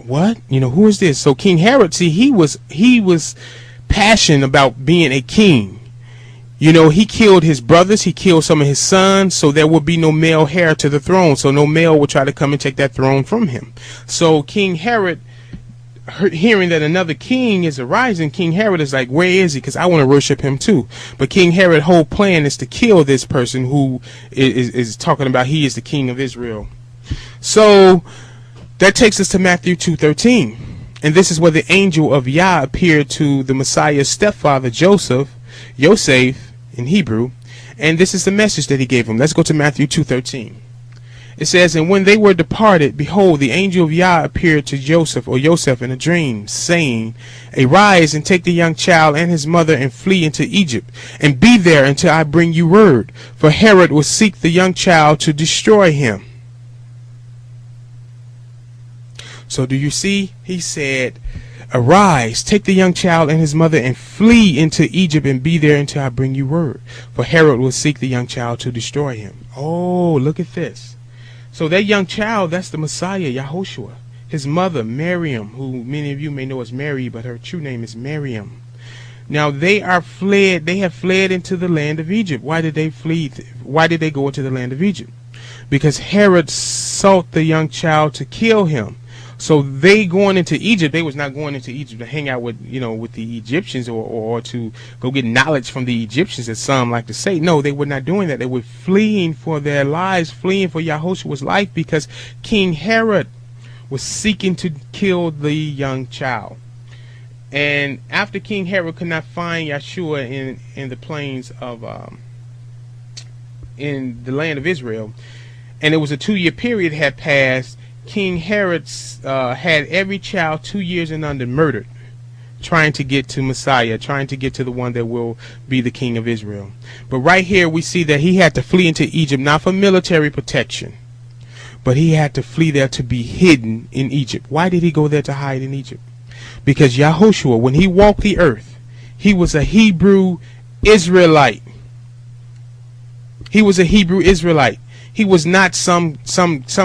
what? Who is this? So King Herod, see, he was passionate about being a king. He killed his brothers, he killed some of his sons, so there would be no male heir to the throne. So no male would try to come and take that throne from him. So King Herod, hearing that another king is arising, King Herod is like, where is he? Because I want to worship him too. But King Herod's whole plan is to kill this person who is talking about he is the king of Israel. So that takes us to Matthew 2:13. And this is where the angel of Yah appeared to the Messiah's stepfather, Yosef in Hebrew, and this is the message that he gave him. Let's go to Matthew 2:13. It says, and when they were departed, behold, the angel of Yah appeared to Joseph in a dream, saying, arise and take the young child and his mother and flee into Egypt, and be there until I bring you word, for Herod will seek the young child to destroy him. So do you see? He said, arise, take the young child and his mother and flee into Egypt and be there until I bring you word. For Herod will seek the young child to destroy him. Oh, look at this. So that young child, that's the Messiah, Yahushua. His mother, Miriam, who many of you may know as Mary, but her true name is Miriam. Now they have fled into the land of Egypt. Why did they flee? Why did they go into the land of Egypt? Because Herod sought the young child to kill him. So they going into Egypt, they was not going into Egypt to hang out with, with the Egyptians or to go get knowledge from the Egyptians, as some like to say. No, they were not doing that. They were fleeing for their lives, fleeing for Yahushua's life, because King Herod was seeking to kill the young child. And after King Herod could not find Yeshua in the plains of, in the land of Israel, and it was a 2-year period had passed, King Herod had every child 2 years and under murdered, trying to get to Messiah, trying to get to the one that will be the king of Israel. But right here we see that he had to flee into Egypt, not for military protection, but he had to flee there to be hidden in Egypt. Why did he go there to hide in Egypt? Because Yahushua, when he walked the earth, he was a Hebrew Israelite. He was a Hebrew Israelite. He was not some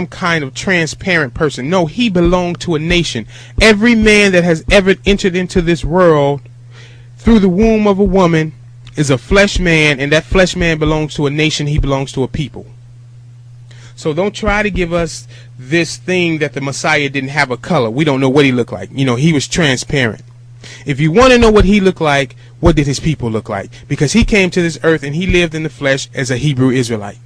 kind of transparent person. No, he belonged to a nation. Every man that has ever entered into this world through the womb of a woman is a flesh man, and that flesh man belongs to a nation. He belongs to a people. So don't try to give us this thing that the Messiah didn't have a color. We don't know what he looked like. He was transparent. If you want to know what he looked like, what did his people look like? Because he came to this earth and he lived in the flesh as a Hebrew Israelite.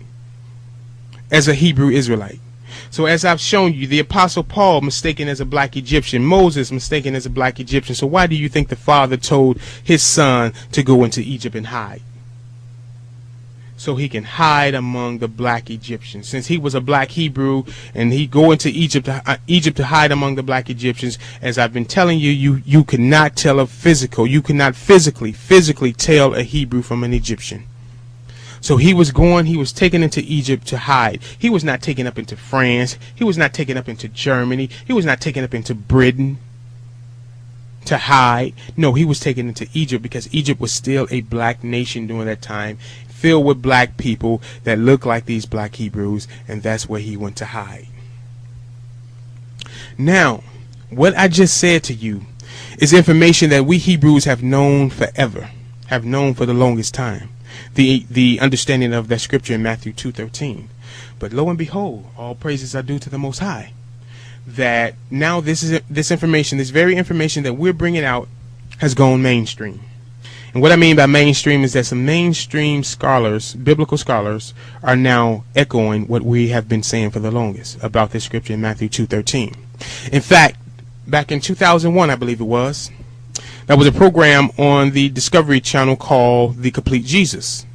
So as I've shown you, the Apostle Paul mistaken as a black Egyptian, Moses mistaken as a black Egyptian. So why do you think the father told his son to go into Egypt and hide? So he can hide among the black Egyptians. Since he was a black Hebrew and he go into Egypt to hide among the black Egyptians, as I've been telling you, you cannot tell you cannot physically tell a Hebrew from an Egyptian. So he was taken into Egypt to hide. He was not taken up into France. He was not taken up into Germany. He was not taken up into Britain to hide. No, he was taken into Egypt because Egypt was still a black nation during that time, filled with black people that looked like these black Hebrews, and that's where he went to hide. Now, what I just said to you is information that we Hebrews have known forever, have known for the longest time. The understanding of that scripture in Matthew 2:13. But lo and behold, all praises are due to the Most High, that now this very information that we're bringing out has gone mainstream. And what I mean by mainstream is that some mainstream scholars, biblical scholars, are now echoing what we have been saying for the longest about this scripture in Matthew 2:13. In fact, back in 2001, I believe it was, there was a program on the Discovery Channel called The Complete Jesus.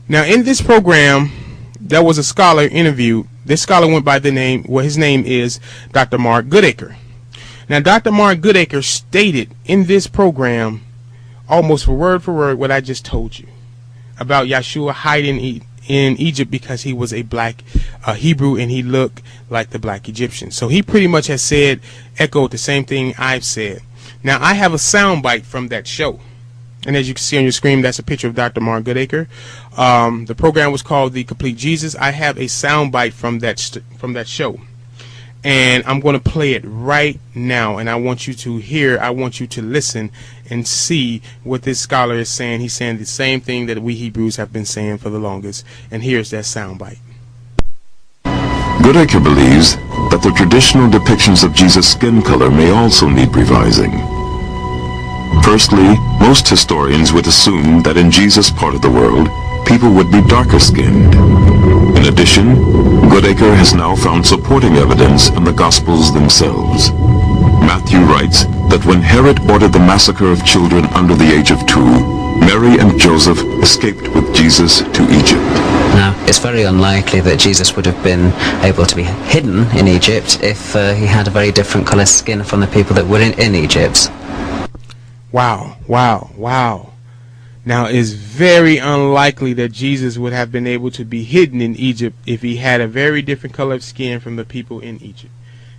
Now, in this program, there was a scholar interviewed. This scholar went by the name, his name is Dr. Mark Goodacre. Now, Dr. Mark Goodacre stated in this program, almost for word, what I just told you about Yeshua hiding in Egypt because he was a black Hebrew and he looked like the black Egyptian. So he pretty much has echoed the same thing I've said. Now, I have a soundbite from that show. And as you can see on your screen, that's a picture of Dr. Mark Goodacre. The program was called The Complete Jesus. I have a soundbite from that show. And I'm going to play it right now, and I want you to hear, I want you to listen and see what this scholar is saying. He's saying the same thing that we Hebrews have been saying for the longest. And here's that soundbite. Goodacre believes that the traditional depictions of Jesus' skin color may also need revising. Firstly, most historians would assume that in Jesus' part of the world, people would be darker skinned. In addition, Goodacre has now found supporting evidence in the Gospels themselves. Matthew writes that when Herod ordered the massacre of children under the age of 2, Mary and Joseph escaped with Jesus to Egypt. Now, it's very unlikely that Jesus would have been able to be hidden in Egypt if he had a very different colour skin from the people that were in Egypt. Wow, wow, wow. Now, it's very unlikely that Jesus would have been able to be hidden in Egypt if he had a very different color of skin from the people in Egypt.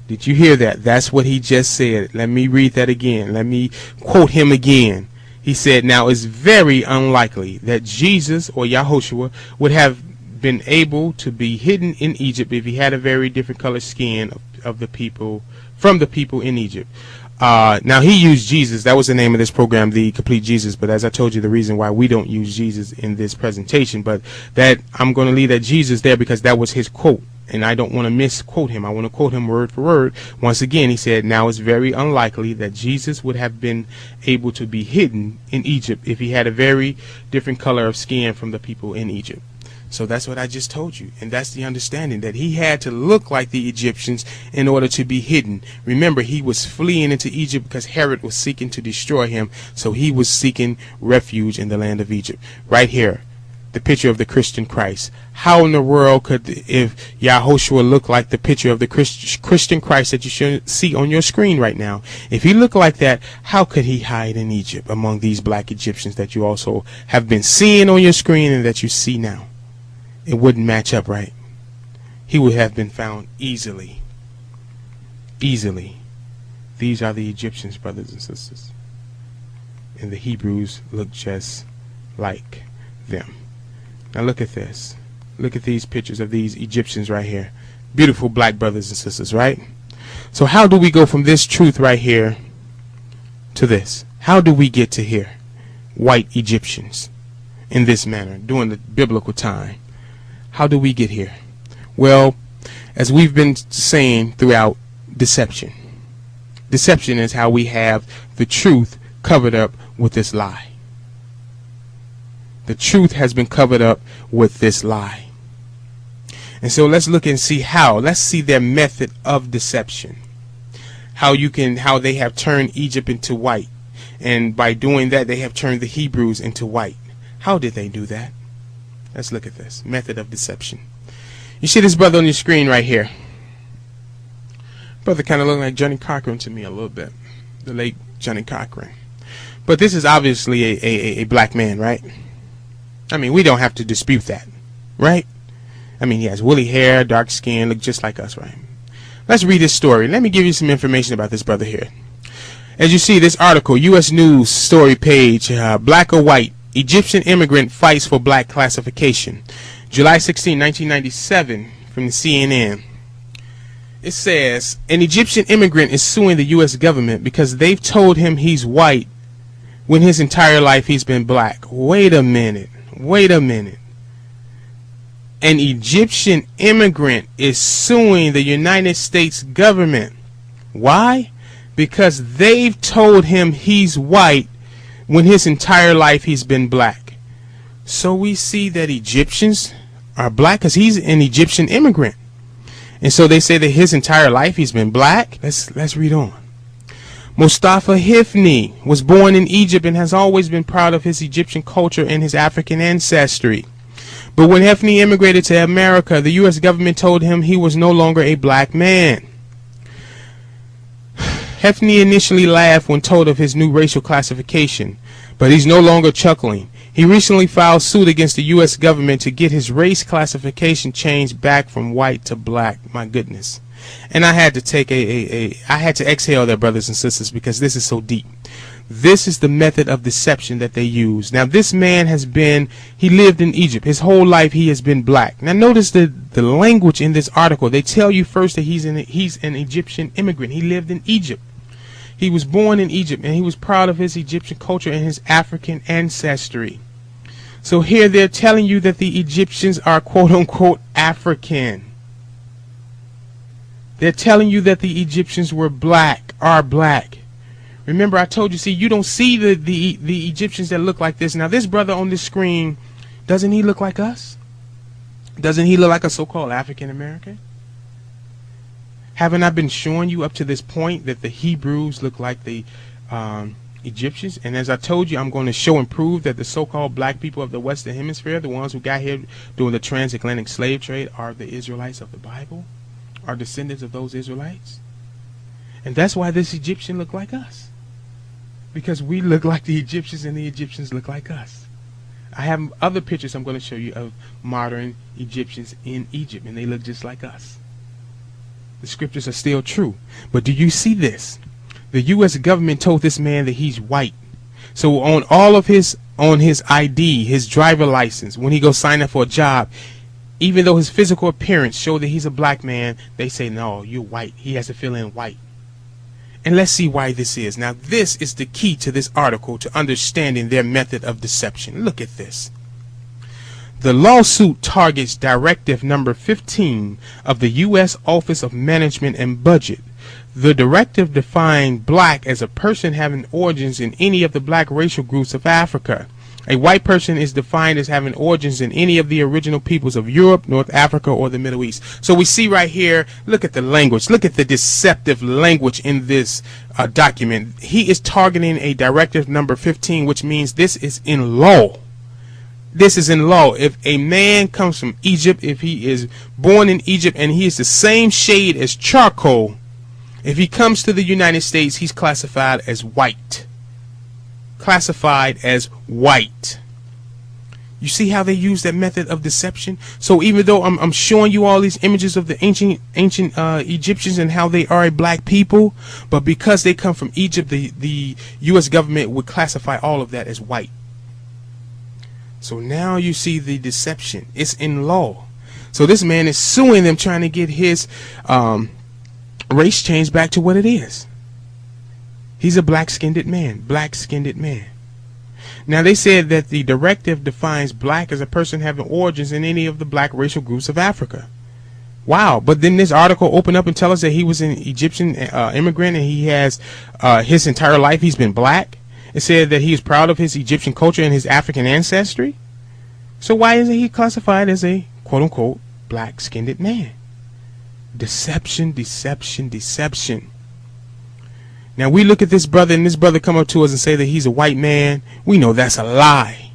Did you hear that? That's what he just said. Let me read that again. Let me quote him again. He said, now it's very unlikely that Jesus or Yahushua would have been able to be hidden in Egypt if he had a very different colored skin of the people, from the people in Egypt. Now he used Jesus. That was the name of this program, The Complete Jesus. But as I told you, the reason why we don't use Jesus in this presentation, but that I'm going to leave that Jesus there because that was his quote. And I don't want to misquote him. I want to quote him word for word. Once again, he said, now it's very unlikely that Jesus would have been able to be hidden in Egypt if he had a very different color of skin from the people in Egypt. So that's what I just told you. And that's the understanding, that he had to look like the Egyptians in order to be hidden. Remember, he was fleeing into Egypt because Herod was seeking to destroy him. So he was seeking refuge in the land of Egypt. Right here, the picture of the Christian Christ. How in the world could, if Yahushua looked like the picture of the Christian Christ that you should see on your screen right now, if he looked like that, how could he hide in Egypt among these black Egyptians that you also have been seeing on your screen and that you see now? It wouldn't match up, right? He would have been found easily. Easily. These are the Egyptians, brothers and sisters. And the Hebrews look just like them. Now look at this. Look at these pictures of these Egyptians right here. Beautiful black brothers and sisters, right? So how do we go from this truth right here to this? How do we get to here? White Egyptians in this manner during the biblical time. How do we get here? Well, as we've been saying throughout, deception. Deception is how we have the truth covered up with this lie. The truth has been covered up with this lie. And so let's look and see how. Let's see their method of deception. How they have turned Egypt into white. And by doing that, they have turned the Hebrews into white. How did they do that? Let's look at this method of deception. You see this brother on your screen right here. Brother kind of looking like Johnny Cochran to me a little bit. The late Johnny Cochran. But this is obviously a black man, right? I mean, we don't have to dispute that, right? I mean, he has woolly hair, dark skin, look just like us, right? Let's read his story. Let me give you some information about this brother here. As you see, this article, U.S. News story page, black or white, Egyptian immigrant fights for black classification. July 16, 1997, from the CNN. It says, an Egyptian immigrant is suing the U.S. government because they've told him he's white when his entire life he's been black. Wait a minute. Wait a minute. An Egyptian immigrant is suing the United States government. Why? Because they've told him he's white when his entire life he's been black. So we see that Egyptians are black because he's an Egyptian immigrant. And so they say that his entire life he's been black. Let's read on. Mustafa Hifni was born in Egypt and has always been proud of his Egyptian culture and his African ancestry. But when Hifni immigrated to America, the U.S. government told him he was no longer a black man. Hifni initially laughed when told of his new racial classification, but he's no longer chuckling. He recently filed suit against the U.S. government to get his race classification changed back from white to black. My goodness. And I had to take I had to exhale there, brothers and sisters, because this is so deep. This is the method of deception that they use. Now, this man he lived in Egypt. His whole life he has been black. Now, notice the language in this article. They tell you first that he's an Egyptian immigrant. He lived in Egypt. He was born in Egypt, and he was proud of his Egyptian culture and his African ancestry. So here they're telling you that the Egyptians are quote-unquote African. They're telling you that the Egyptians are black. Remember, I told you, see, you don't see the Egyptians that look like this. Now, this brother on this screen, doesn't he look like us? Doesn't he look like a so-called African American? Haven't I been showing you up to this point that the Hebrews look like the Egyptians? And as I told you, I'm going to show and prove that the so-called black people of the Western Hemisphere, the ones who got here during the transatlantic slave trade, are the Israelites of the Bible, are descendants of those Israelites. And that's why this Egyptian look like us. Because we look like the Egyptians and the Egyptians look like us. I have other pictures I'm going to show you of modern Egyptians in Egypt, and they look just like us. The scriptures are still true. But do you see this? The U.S. government told this man that he's white. So on all of his ID, his driver license, when he goes sign up for a job, even though his physical appearance show that he's a black man, they say, no, you're white. He has to fill in white. And let's see why this is. Now, this is the key to this article to understanding their method of deception. Look at this. The lawsuit targets Directive Number 15 of the U.S. Office of Management and Budget. The directive defined black as a person having origins in any of the black racial groups of Africa. A white person is defined as having origins in any of the original peoples of Europe, North Africa, or the Middle East. So we see right here, look at the language. Look at the deceptive language in this document. He is targeting a Directive Number 15, which means this is in law. This is in law. If a man comes from Egypt, if he is born in Egypt and he is the same shade as charcoal, if he comes to the United States, he's classified as white. Classified as white. You see how they use that method of deception? So even though I'm showing you all these images of the ancient Egyptians and how they are a black people, but because they come from Egypt, the U.S. government would classify all of that as white. So now you see the deception. It's in law. So this man is suing them, trying to get his race changed back to what it is. He's a black-skinned man. Black-skinned man. Now, they said that the directive defines black as a person having origins in any of the black racial groups of Africa. Wow. But then this article opened up and tell us that he was an Egyptian immigrant and he has his entire life he's been black. It said that he is proud of his Egyptian culture and his African ancestry. So why isn't he classified as a quote-unquote black-skinned man? Deception, deception, deception. Now we look at this brother and this brother come up to us and say that he's a white man. We know that's a lie.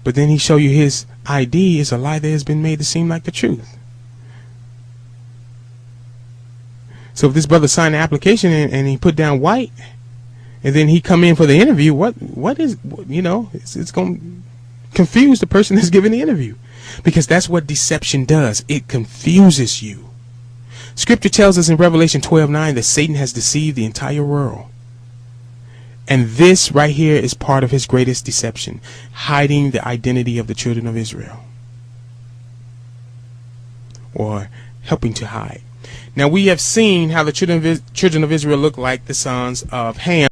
But then he show you his ID is a lie that has been made to seem like the truth. So if this brother signed the application and he put down white, and then he come in for the interview, what is, you know, it's going to confuse the person that's giving the interview. Because that's what deception does. It confuses you. Scripture tells us in Revelation 12:9 that Satan has deceived the entire world. And this right here is part of his greatest deception, hiding the identity of the children of Israel. Or helping to hide. Now we have seen how the children of Israel look like the sons of Ham.